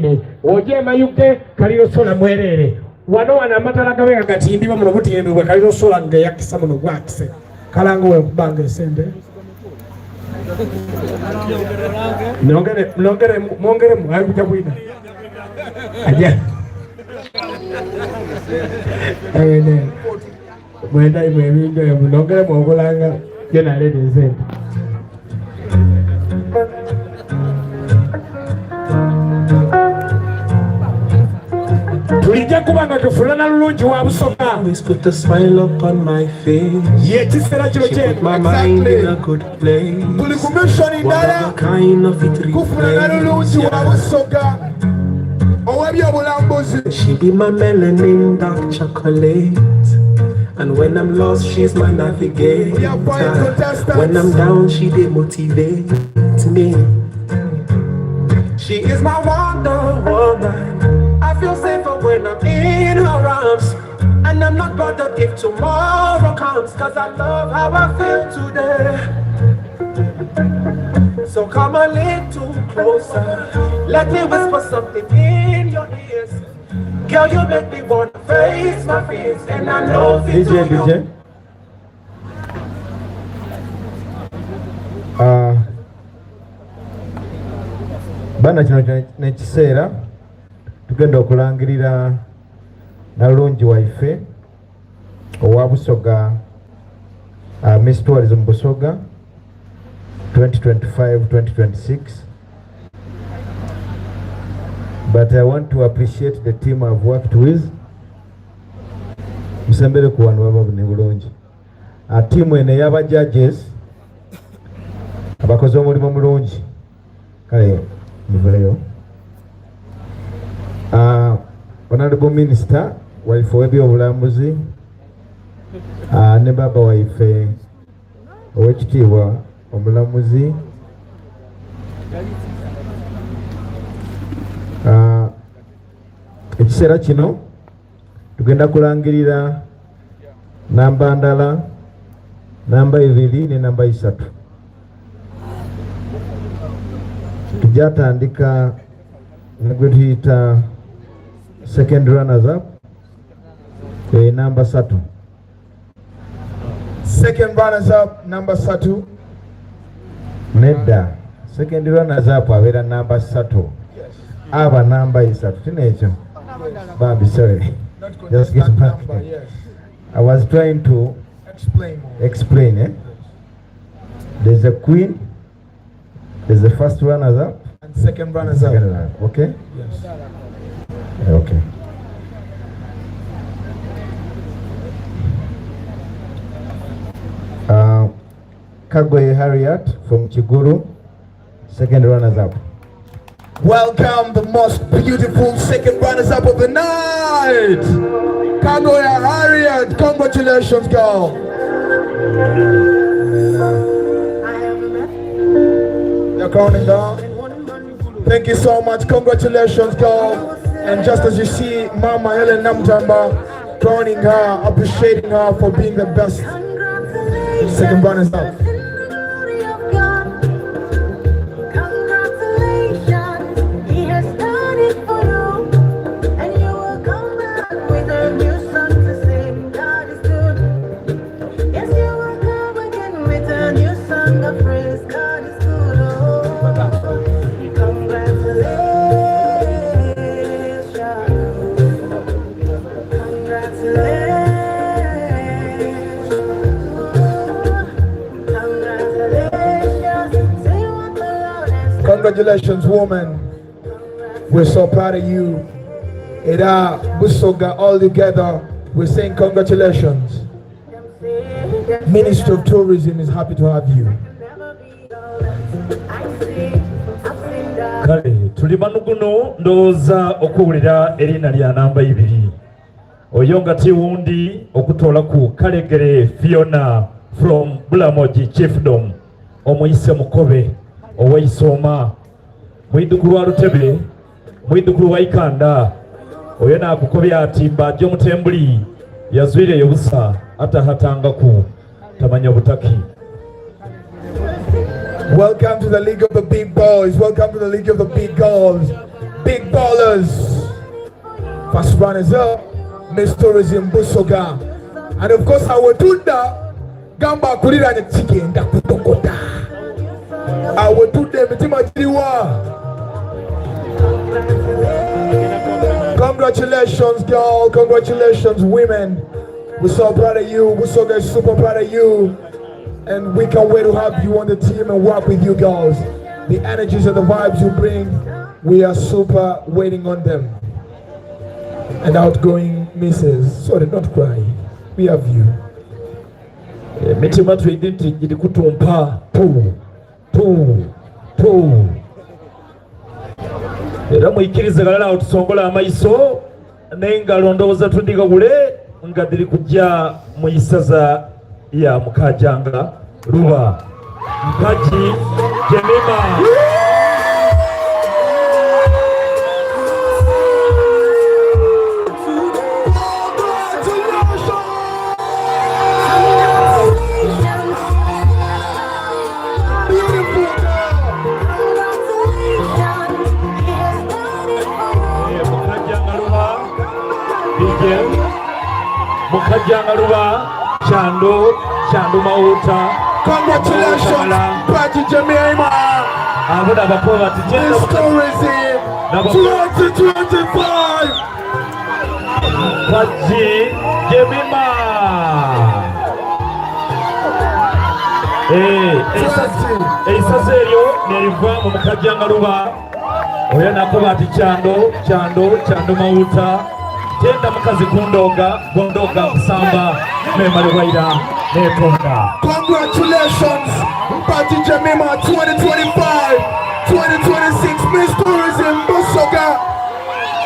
Mayende oje mayuke kaliro sola mwerere wano wana amatala gawe agatimbiba muno butiembwe kaliro sola nga yakisa muno gwakise kalango we kubanga esende mwongere mwali kuja bwina aja ene mwenda imwe bingo mwongere mwongolanga jena lede esende tulijja kubanga tufulana lulungi wa Busoga. Always put a smile upon my face. Ye kiseera kino kyenu my mind in a good place. tuli ku mission ndala Kind of it kufulana lulungi wa Busoga ow'ebyobulambuzi. She be my melanin dark chocolate. And when I'm lost, she's my navigator. When I'm down, she demotivates me. She is my Wonder Woman. I feel safer when I'm in her arms. And I'm not bothered if tomorrow comes, cause I love how I feel today. So come a little closer, let me whisper something in your ears. Girl, you make me wanna face my fears, and I know it's DJ. Bana kino nekiseera tugenda okulangirira nalungi waife owa Busoga Miss Tourism Busoga 2025-2026. But I want to appreciate the team I've worked with. Musembere ku wano baba ne bulungi. Team ene yaba judges abakoze omulimu mulungi. Kale nivoleyo. Honorable Minister waife w'ebyobulambuzi ne baba waife ow'ekitiibwa omulamuzi ekiseera kino tugenda kulangirira namba ndala, namba 2 ne namba 3. Tujatandika negwe tuyita second runners up namba 3. Second runners up number 3. Nedda second runners up abera namba 3. Aba namba 3 tinekyo. Babi, sorry. Just get back. Yes. I was trying to explain. There's a queen, there's the first runners up, and second runners up. Okay? Yes. Okay. Kagoye Harriet from Chiguru, second runners up. Welcome the most beautiful second runners up of the night, Kagoya Harriet. Congratulations, girl. You're counting down. Thank you so much. Congratulations, girl. And just as you see Mama Helen Namtamba crowning her, appreciating her for being the best second runners up. Congratulations, woman. We're so proud of you. Eda Busoga all together. We're saying congratulations. Minister of Tourism is happy to have you. Kale tuli banuguno ndoza okuwulira erina lya namba 2 oyonga tiwundi okutola ku Kalegere Fiona from Bulamoji Chiefdom omuyise mukobe owaisoma mwidukulu wa Rutebe mwidukulu wa Ikanda oyo nakukobya atimba jjo mutembuli yazwire yobusa atahatanga ku tamanya butaki. Welcome to the League of the Big Boys. Welcome to the League of the Big Girls. Big ballers. First one is up. Miss Tourism Busoga. And of course, I will do that. Gamba Kurira and Chicken, that Putokota. I will do them. Congratulations, girl. Congratulations, women. We're so proud of you. We're so super proud of you. And we can't wait to have you on the team and work with you girls. The energies and the vibes you bring, we are super waiting on them. And outgoing misses, sorry, don't cry. We have you. Mitima twiditi kutumpa tu. Era mwikirize galala otusongola amaiso n'engalo ndowooza tudigagule nga diri kujja mu isaza ya Mukajanga Luba Mpaji Jemima. Mukajanga Luba Chando Mauta. Congratulations, Paji Jemima. Abuda bakova tijenda Miss Tourism 2025. Paji Jemima. Eisaserio neriva mu Mukajanga Luba. Oya nakoba ati Chando Mauta. Tenda mukazi kundoga kusamba memali waira netonda. Congratulations, Paji Jemima 2025, 2026 Miss Tourism Busoga.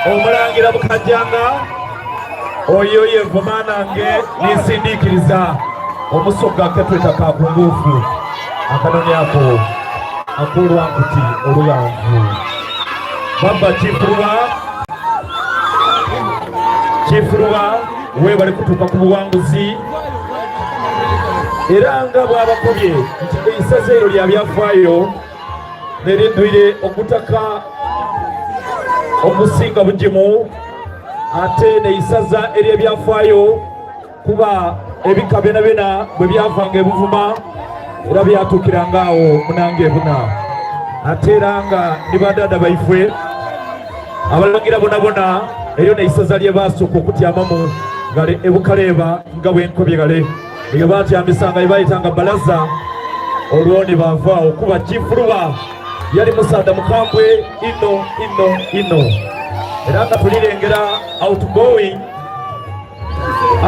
Omulangira Mukajanga oyo yevuma nange nisindikiriza omusoga ketweta kakungufu akanoni ako akulwa nkuti oluyanvu baba Chifuruwa we bali kutuuka ku buwanguzi era nga bw'abakobye nti eisaza eryo lya byafaayo neridwire okutaka okusinga bugimu ate neisaza ery'ebyafaayo kuba ebika byona bwe byavanga ebuvuma era byatuukiranga awo munange ebuna ate era nga ne badada baifwe abalangira bonabona eryo neisaza lye basooka okutyamamu ngale ebukaleeba nga bwenkobye gale eyo batyamisanga ebayitanga balaza olwo ne bavaawo kuba Chifuruwa yali musanda mukambwe ino era nga tulirengera outgoing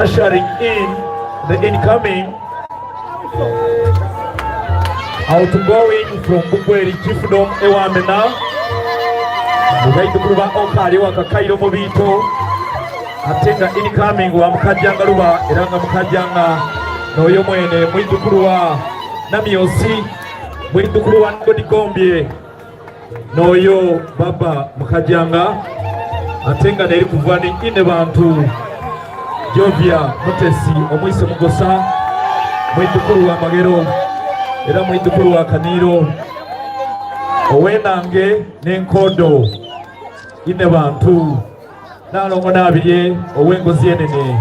ushering in the incoming outgoing from Bugweri Chiefdom Ewamena mugaidukulu ba Okali wakakairo mu biito ate nga incoming wa Mukajanga Luba era nga Mukajanga n'oyo mwene mwidukulu wa Namyosi mwidukulu wa Ngodigombye n'oyo baba Mukajanga ate nga neri kuva ni ine bantu Jovia Mutesi omwise Mugosa mwidukulu wa Magero era mwidukulu wa Kaniro owenange n'enkodo ine bantu nalongo nabirye owengozi enene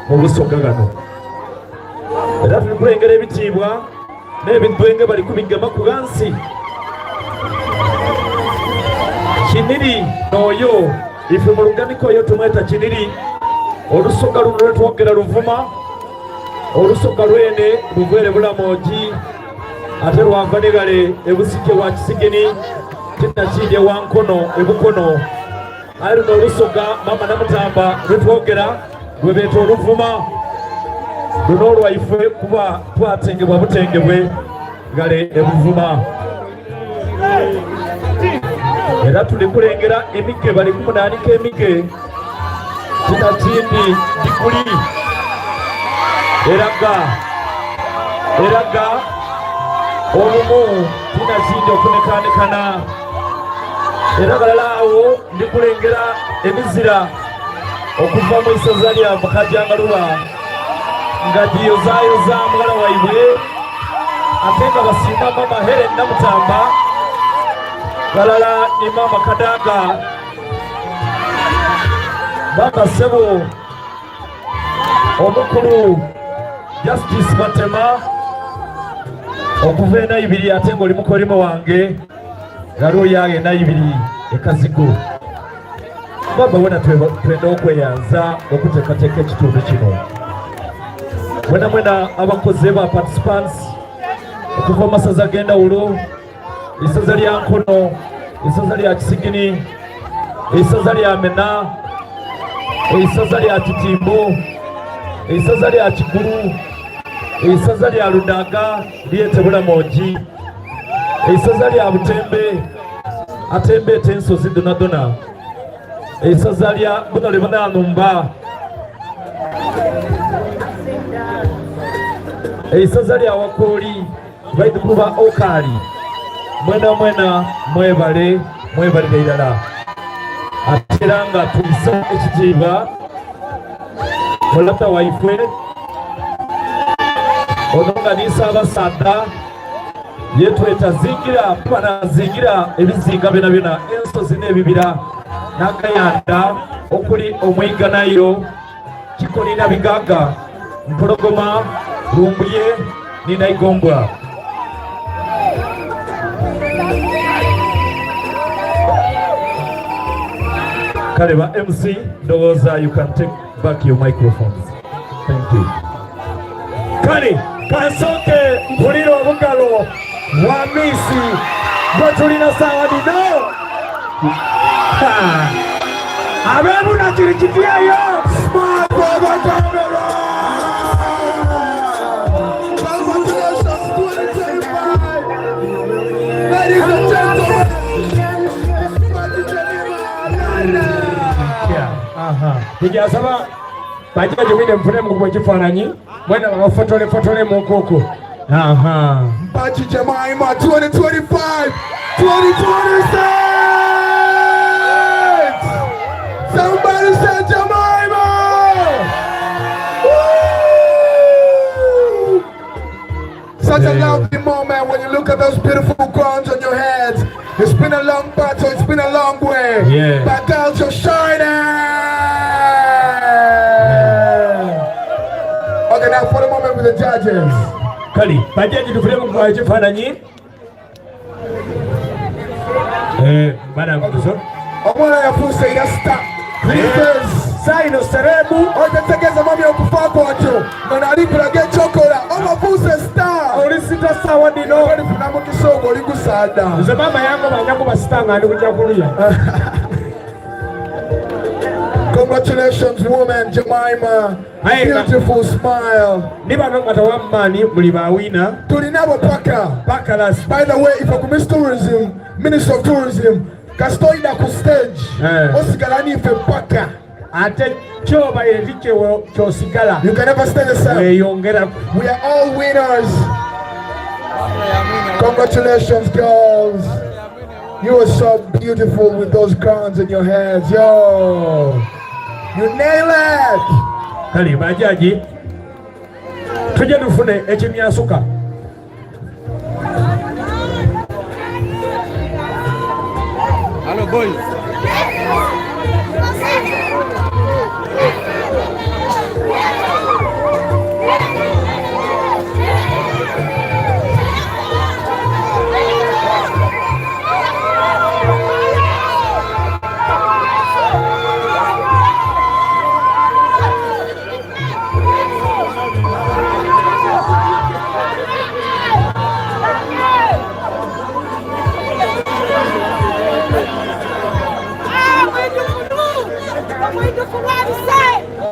mu Busoga gano era tuli kulengera ebitiibwa n'ebidwenge bali kubigema ku gansi Kiniri n'oyo ife mu luganiko oyo tumweta Kiniri Olusoga luno lwetwogera Luvuma Olusoga lwene luvere Bulamoji ate lwava negale ebusike wa Kisigeni tinakindye wa Nkono ebukono ayi luno Olusoga mama Namutamba lwetwogera lwebeeta Oluvuma luno lwaife kuba twatengebwa butengebwe gale ebuvuma era tuli kulengera emige bali kumunaanika emige tinakindi dikuli eraga olumu tinakindi okunekanekana era galala awo ndi kulengera emizira okuva mu isaza lya Mukajanga Luba nga giyozayoza mugala waibwe ate nga basimba mama Helen Namutamba galala ni mama Kadaga Baba Sebo Omukulu Justice Matema okuva e Naibiri ate ng'oli mukolimo wange galiwo yaye Naibiri ekazigo. Baba wena twenda okweyanza okuteekateeka ekitundu kino. Mwena abakozi ba participants okuva mu masaza g'endawulo, isaza lya Nkono, isaza lya Kisigini, isaza lya Mena, isaza lya Kitimbo, isaza lya Kigulu, isaza lya Ludaga lyete Bulamogi, isaza lya Butembe atembe tensozi donadona, isaza lya buno libana Numba, isaza lya Wakoli baitu kuba Okali. Mwena mwebalire irala atera nga tuyisa ekitiibwa mulata waifwe ono nga Ssaabassajja yetweta zingira banazingira ebizinga byona ensozi n'ebibira n'akayanda okuli Omwiga nayo Kikolina Bigaga Mpologoma Lumbuye ni Naigombwa. Kaleba MC Ndoza, you can take back your microphones. Thank you. Kali kasoke mpuliro obugalo wa misi bwetulina sawa dino abebu na kirikitiayo smart brother camera. Ladies and gentlemen, tujasaba bajja jumine mfune mkubwa kifananyi mwena fotole mukoko. Bachi Jemima 2025 2026. Somebody say Jemima. Woo! Such a lovely moment when you look at those beautiful crowns on your heads. It's been a long battle, it's been a long way. Yeah. But girls, you're shining. Okay, now for the moment with the judges. Kali, bajaji tufuremu kwa chifananyi. Bana kutuso. Omwana ya fuse ila stop. Please. Saino serebu. Oja tegeza mami okufako wacho. Nona alikula get chokola. Oma fuse star. Olisita sawa dino. Wali funamo kisogo oliku sada. Uze mama yango manyango basitanga andi kujakulia. Congratulations, woman Jemima. Beautiful smile. By the way, if I could miss tourism, Minister of Tourism, Kastoida ku stage. Osigalani ife paka. You can never stay the same. We are all winners. Congratulations, girls. You are so beautiful with those crowns in your heads. Yo. You nail it! Kali bajaji tuje dufune ekimyasuka. Hello boys.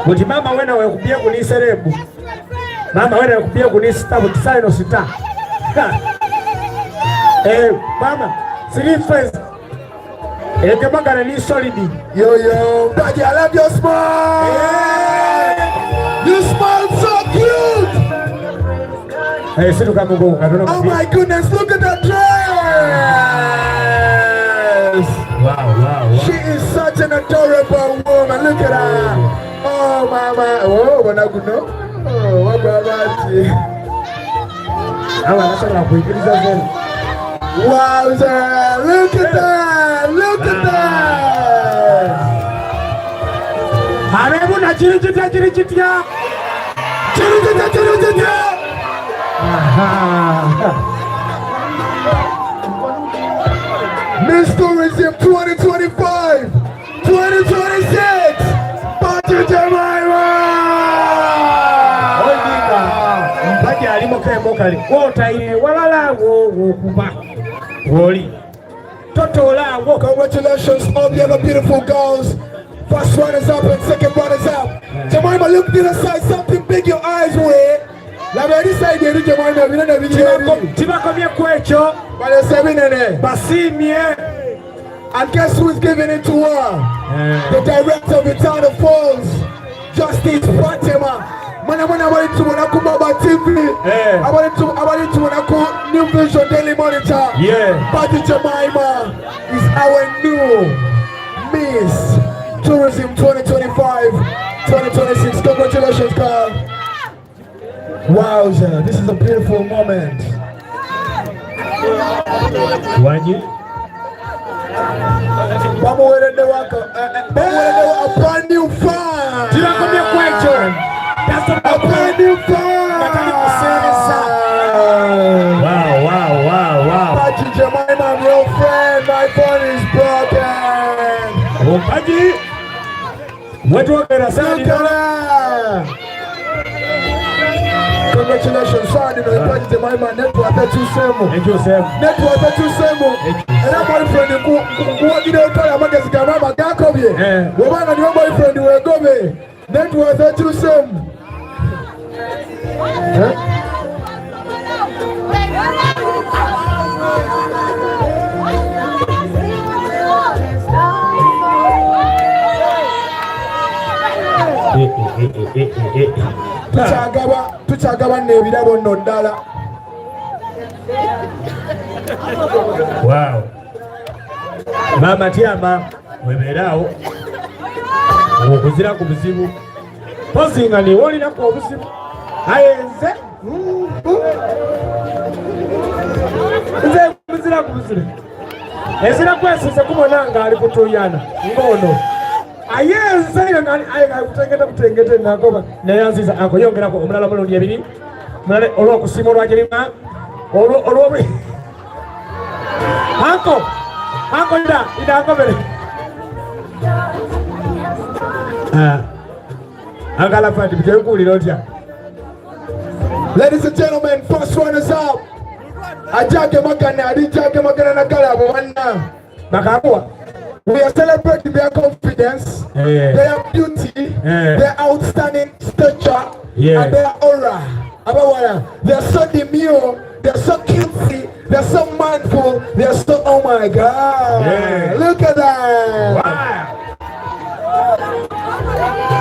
Kuti mama wena wekupia kuni serebu. Mama wena wekupia kuni sitabu tisaino sita. Mama, siri friends. Kemangana ni solidi. Yo, Baji, I love your smile. Yeah. You smile so cute. Oh my goodness, look at that dress. Wow. She is such an adorable woman. Look at her. Oh, mama. Oh, when I could know. Oh, what about you? Wowza! Look at that! Look at that! Miss Tourism 2025, 2026, Patrick Jemima! Congratulations, all the other beautiful girls. First one is up and second one is up. Jemima, look to the side, something big your eyes with. La very side here, Jemima, we don't have and guess who is giving it to her? The director of the Town of Falls, Justice Fatima. Man, I want to Kumaba TV. I want to New Vision Daily Monitor. Patrick Jemima is our new Miss Tourism 2025-2026. Congratulations, girl. Wow, this is a beautiful moment. A brand new fan. A brand new fan. Wow. Patrick Jemima, I'm your friend. My phone is broken. Look at that. Congratulations, son. You know, Patrick Jemima, network at you, Semo. Network at you, Semo. And that boyfriend, who you know, tell him against Gamma, can't come here. Woman and your boyfriend, you will go there. Network at you, Semo. Tuchagaba nebirabo nno ddala. Wow. Mama Tiama weberaawo okuzira ku buzibu pozinga niwolinaku obuzibu ayenze nze kuzira ku buzibu ezira kwesize kubona nga ali kutuyana ngono ayenze kutengete nagoba nayanziza akoyongerako omulala mulundi ebiri mulala olw'okusiima olwagirima olw'obu Anko ida angobere angala fati bitekulira otya. Ladies and gentlemen, first one is up. Ajage Magana na Galabo Wanna Bakabuwa. We are celebrating their confidence, their beauty, their outstanding stature, and their aura. They're so demure, they're so cutesy, they're so mindful, they're so, oh my God. Look at that. Wow.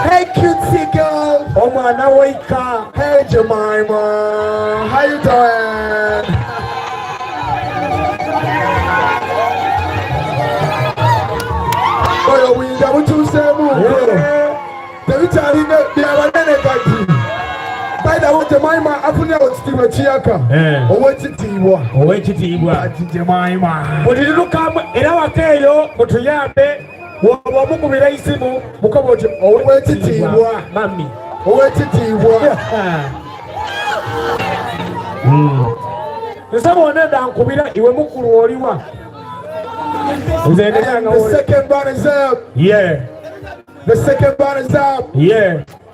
Hey cutesy girl. Oh my, now wake up. Hey Jemima, how you doing? Oh, we don't to say move. The Italian, they are an energy. By the way, Jemima, I put out Steve Chiaka. Oh, what's it, Tiwa? Oh, what's it, Tiwa? Jemima. But did you come in our tail? But to Yabe, what will be racing? Oh, what's it, Tiwa? Mammy. Oh, what's it, Tiwa? Someone down Kubira, you will move for you are. The second one is up. The second one is up.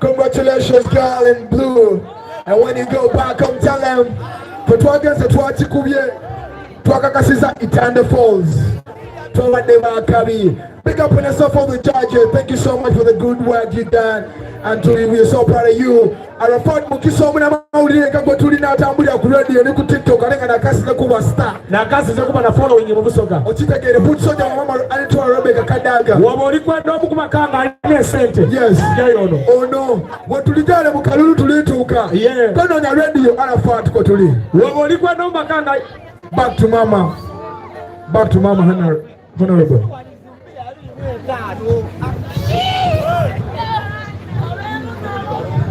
Congratulations, girl in blue. And when you go back, come tell them. For Twagas at Twachikubye, Twakakasiza Itanda Falls. Big up on yourself on the judges. Thank you so much for the good work you done. And truly, we are so proud of you. I report Mukisomina Maudi, Kakotulina Tamburia Kuredi, and you could TikTok and I cast the Kuba star. Nakasi Zakuma following you, Musoka. Ochita get a foot soldier, Mama, and to Rebecca Kadaga. Wamorikwa Nobumakanga, yes. Oh no. What to the Gala Mukalu to Lituka? Turn on your radio, Arafat Kotuli. Wamorikwa Nomakanga. Back to Mama. Back to Mama Honorable.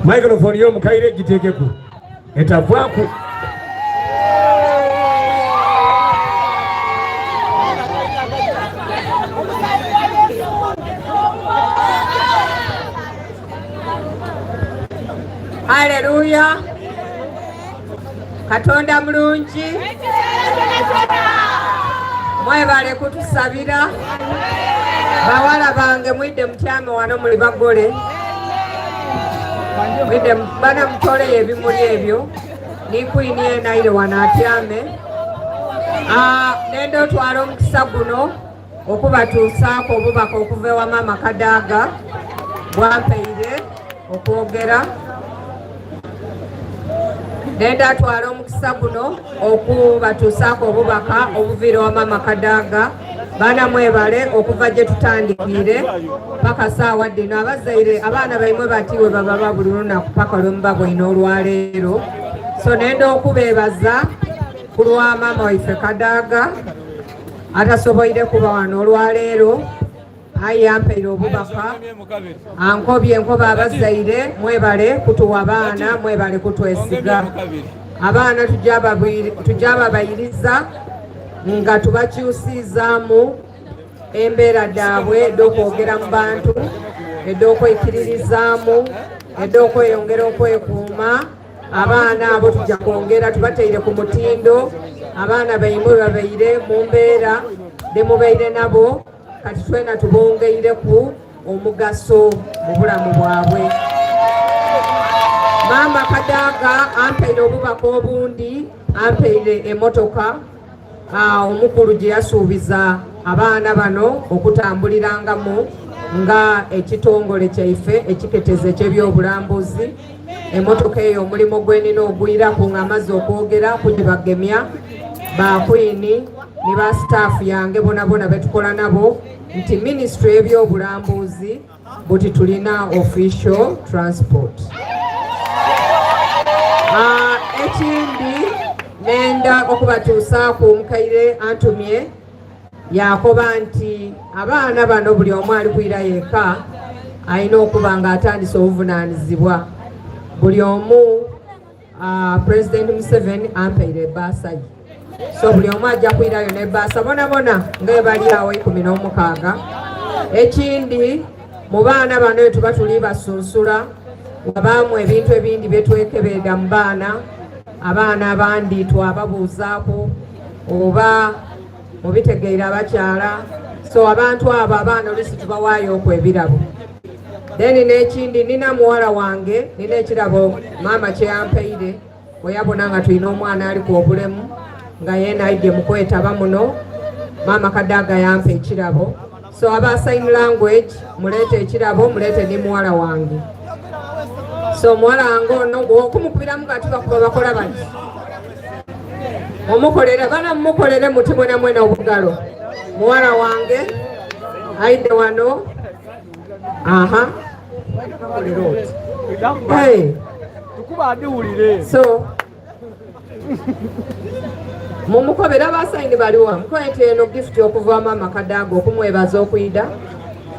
Microphone yo mukaire gitekeku etavwaku Haleluya. Katonda mulungi. Mwebale kutusabira. Bawala bange mwidde mutyame wano muli bagole. Mwidde bana mutole ebimuli ebyo. Ni Queen Naire wano atyame. Nendo twala omukisa guno okubatuusaako obubaka okuva ewa Maama Kadaga bwampeire okwogera. Nenda atwala omukisa guno okubatuusaako obubaka obuviira wa Maama Kadaga. Baana mwebale okuva gye tutandikire paka saawa dino abazaire abaana baimwe batiwe baba buli lunaku paka lwe muba bwina olwaleero. So nenda okubeebaza ku lwa maama waife Kadaga atasoboire kuba wano olwaleero. Aye yampeire obubaka ankobye enkoba abazaire mwebale kutuwa abaana mwebale kutwesiga. Abaana tujja babayiriza nga tubakyusizaamu embeera daabwe ed'okwogera mu bantu, ed'okwekiririzaamu, ed'okweyongera okwekuuma. Abaana abo tujja kwongera tubateire ku mutindo. Abaana baimwe babeire mu mbeera demubeire nabo kati twena tubongeire ku omugaso mu bulamu bwabwe. Maama Kadaga ampeire obubaka obundi, ampeire emotoka omukulu gye yasuubiza abaana bano okutambulirangamu nga ekitongole kyaife ekiketeze eky'ebyobulambuzi. Emotoka eyo omulimu gwenina ogwiraku nga amaze okwogera kugibagemya ba Queen ne ba staff yange bonabona betukola nabo nti ministry y'ebyobulambuzi buti tulina official transport. Ekindi nenda okubatuusaako omukaire antumye yakoba nti abaana bano buli omu ali kwira yeka alina okuba nga atandise obuvunaanyizibwa. Buli omu President Museveni ampeire ebbaasa ye. So buli omu ajja kwirayo n'ebbaasa bonabona nga bali awo 16. Ekindi mu baana bano tuba tuli basunsula wabaamu ebintu ebindi byetwekebeera mu baana. Abaana abandi twababuuzaako oba mubitegeera abakyala. So abantu abo abaana olusi tubawaayo okwebirabo. Then n'ekindi nina muwala wange nina ekirabo maama kye yampeire bwe yabona nga tulina omwana ali ku obulemu nga yeena aidde mu kwetaba muno. Maama Kadaga yampa ekirabo. So aba sign language muleete ekirabo muleete ni muwala wange. So muwala wange ono gwokumukubiramu kati bakuba bakola bati omukolere bana mumukolere muti mwena mwena obugalo. Muwala wange aidde wano. Aha. Hey. So mumukobera abasayini baliwa mukwete eno gift okuva Maama Kadaga okumwebaza okuyida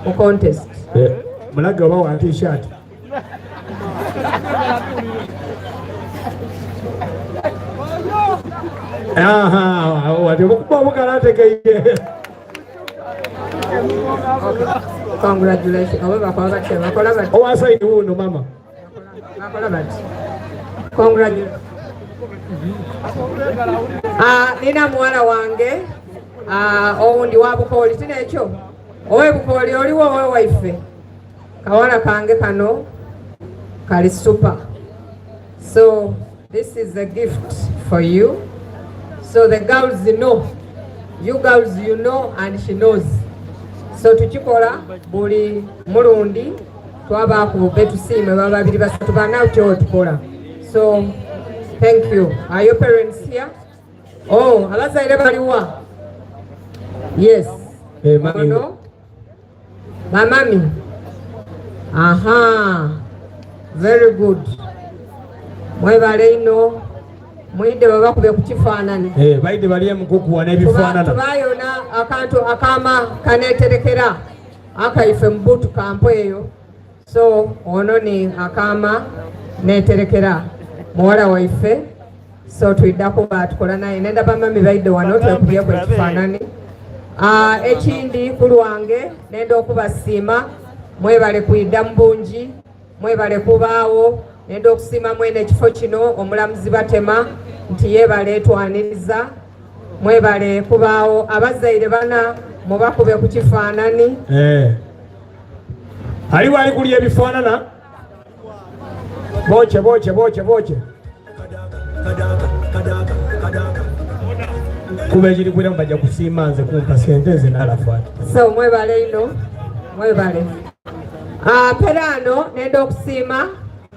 mu contest. Mulage oba wa t-shirt. Aha, wati okuba omukalategeye. Congratulations. Owa sayini wuno mama. Congratulations. Nina muwala wange owundi wa Bukoli tina ekyo. Owe Bukoli oliwo owe waife. Kawala kange kano kali super. So this is a gift for you. So the girls know. You girls you know and she knows. So tukikola buli mulundi twabaako betusiime bababiri basatu bana kyo tukola. So thank you. Are your parents here? Oh, abazaire baliwa? Yes. Mami. No? Mami. Aha. Very good. Mwebale ino mwide babakube ku kifaananyi. Baide baliye mukukuwa n'ebifaanana. Tubayona akantu akama kaneeterekera akaife mbutu kampo eyo. So ono ni akama neeterekera muwala waife. So tuiddako batukola naye nenda bamami baide wano twekubye ku kifaananyi. Ekindi ku lwange nenda okubasiima mwebale kuyidda mu bungi mwebale kubaawo nenda okusiima mwene ekifo kino omulamuzi Batema nti yeebale twaniriza mwebale kubaawo abazaire bana mubakube ku kifaanani aliwo ali kulya ebifaanana boche kuba ekiri kwiramu bajja kusiima nze kumpa sente nze n'alafaati so mwebale ino mwebale perano nenda okusiima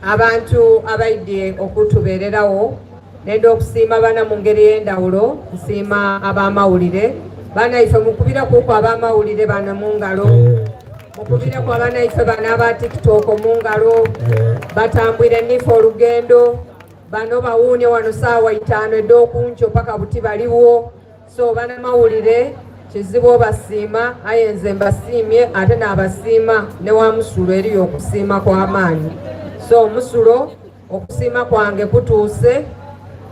abantu abaidye okutubeererawo nenda okusiima bana mu ngeri y'endawulo nsiima ab'amawulire bana ife mukubira kuko ab'amawulire bana mu ngalo mukubire ku abaana ife bana aba TikTok mu ngalo batambwire nife olugendo bano bawuunye wano saawa 5 ed'okunkyo paka buti baliwo so bana mawulire kizibu obasiima aye nze mbasiimye ate n'abasiima ne wa Musulo eriyo okusiima kw'amaanyi so Musulo okusiima kwange kutuuse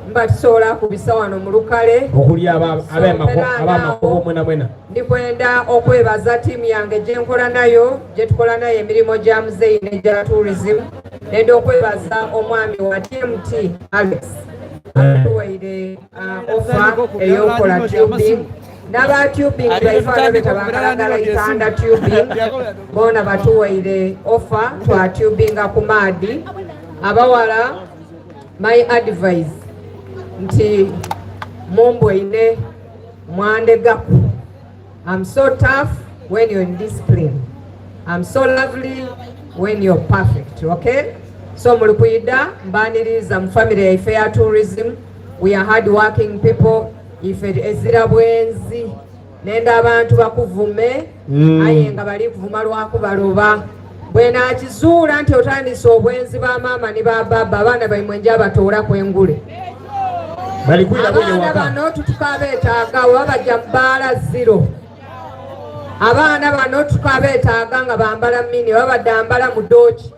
mba tisobola kubisa wano mu lukale okuli ab'amakubo mwena ndikwenda okwebaza ttiimu yange gye nkola nayo gye tukola nayo emirimu gya muzeeyi n'egya tourism nenda okwebaza omwami wa TMT Alex atuweire offer ey'okukola tubing n'aba tubing baifaana betabangalagala itanda tubing boona batuweire offer twa tubinga ku maadi abawala my advice nti mumbweine mwandegaku. I'm so tough when you're in discipline. I'm so lovely when you're perfect, okay? So mulikuida mbaniriza mu family yaife ya tourism. We are hard working people. Ife ezira bwenzi nenda abantu bakuvume aye nga bali kuvuma lwako baloba bwena akizuula nti otandise obwenzi ba mama ne ba baba abaana baimwe nja batoola kwengule abaana bano tutukabeetaaga wabajja mbaala zero abaana bano tukabeetaaga nga bambala mini babadde ambala mu dooki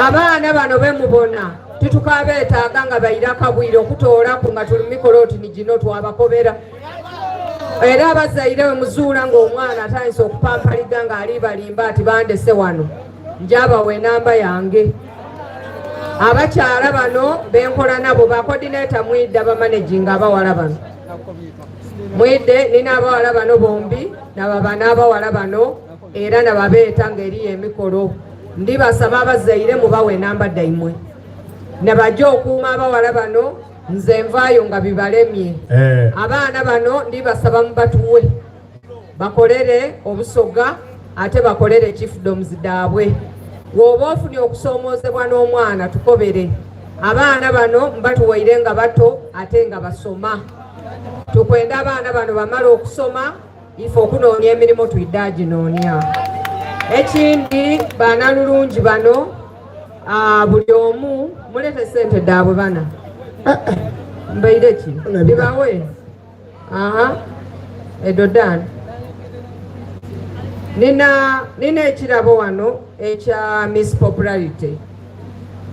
abaana bano bemubona tutukabeetaaga nga bayira kabwire okutoolaku nga tuli mikolo oti ni gino twabakobera era abazaire we muzuula ng'omwana atandise okupampaliga ng'alibalimba ati bandese wano njabawe enamba yange abakyala bano benkola nabo bakodineta Mwidde abamanaginga abawala bano Mwidde nina abawala bano bombi nababa n'abawala bano era nababeeta ng'eriyo emikolo ndibasaba abazaire mubawe enamba daimwe nabajja okuuma abawala bano nze nvaayo nga bibalemye abaana bano ndibasaba mubatuwe bakolere obusoga ate bakolere chiefdoms daabwe bw'oba ofunye okusoomoozebwa n'omwana tukobere abaana bano mbatuwaire nga bato ate nga basoma tukwenda abaana bano bamala okusoma ife okunoonya emirimu tuyidde ginoonya ekindi baana lulungi bano buli omu mulete sente daabwe bana mbaire ki ndibawe edodan nina ekirabo wano ekya Miss Popularity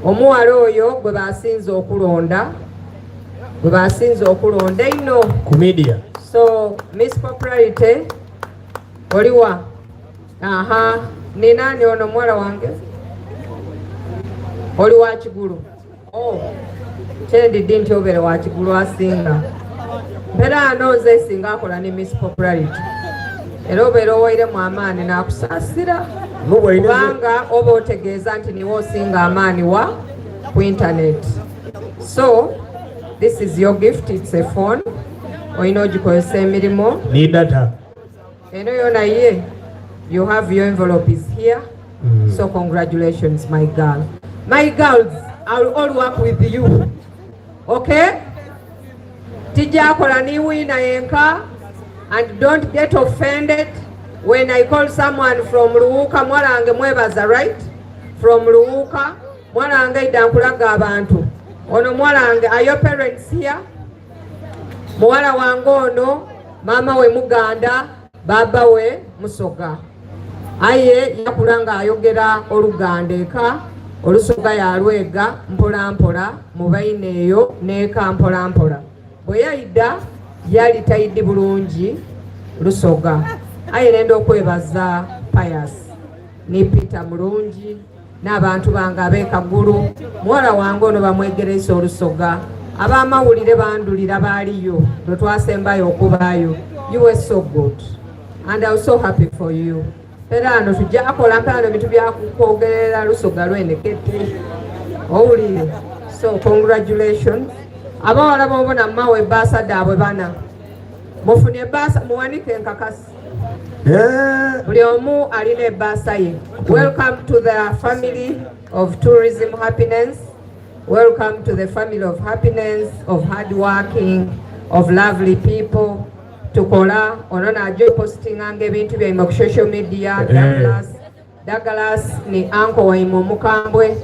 omuwala oyo gwe basinze okulonda ino ku media so Miss Popularity oliwa ninaani ono muwala wange oli wa Kigulu kyendidde nti obere wa Kigulu asinga mbeera nze singa akola ne Miss Popularity era obeera owairemu amaani n'akusaasira kubanga oba otegeeza nti niwe osinga amaani wa ku internet so this is your gift, it's a phone olina ogikozesa emirimu ni data eno yona ye you have your envelope is here so congratulations my girl. My girls, I will all work with you. Okay? Tijakola ni wina yenka, and don't get offended when I call someone from Luuka. Mwalange mwebaza, right? From Luuka. Mwalange idankulaga abantu. Ono mwalange, are your parents here? Mwala wangono, mama we Muganda, baba we Musoga. Aye yakulanga ayogera Oluganda eka. Olusoga yalwega mpola mpola mubaine eyo neka mpola mpola bwe yayidda yali tayidde bulungi Lusoga aye nenda okwebaza Pius ni Peter mulungi n'abantu bange ab'ekagulu muwala wange ono bamwegeresa olusoga ab'amawulire bandulira baaliyo lwe twasembayo okubaayo. You were so good and I was so happy for you. Era ano tujja akola mpano bintu bya kwogerera lusoga lwenekete owulire. So congratulations. Abawala bobona mawe basa daabwe bana mufunye basa muwanike enkakasi. Buli omu alina ebbaasa ye. Welcome to the family of tourism happiness. Welcome to the family of happiness, of hard working, of lovely people. Tukola ono najo posting ange bintu bya ku social media. Douglas ni uncle waimo mukambwe.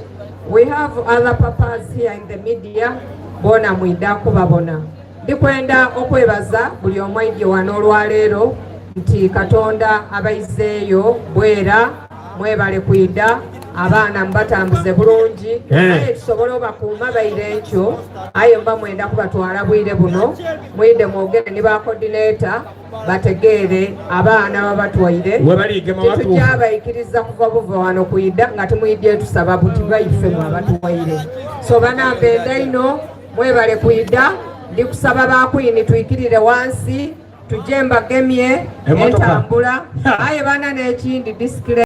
We have other papas here in the media. Bona mwida kubabona. Ndikwenda okwebaza buli omu aidye wano olwaleero nti Katonda abayizeeyo bwera mwebale kwida abaana mbatambuze bulungi naye tusobole obakuuma baire ekyo aye mba mwenda kubatwala bwire buno mwide mwogere ne ba coordinator bategeere abaana babatwaire tetujja abayikiriza kuva buva wano kwida nga temwidye tusaba buti baife mwabatwaire. So banambenda ino mwebale kwida ndikusaba bakwini tuyikirire wansi tujemba gemye entambula aye bana n'ekindi discipline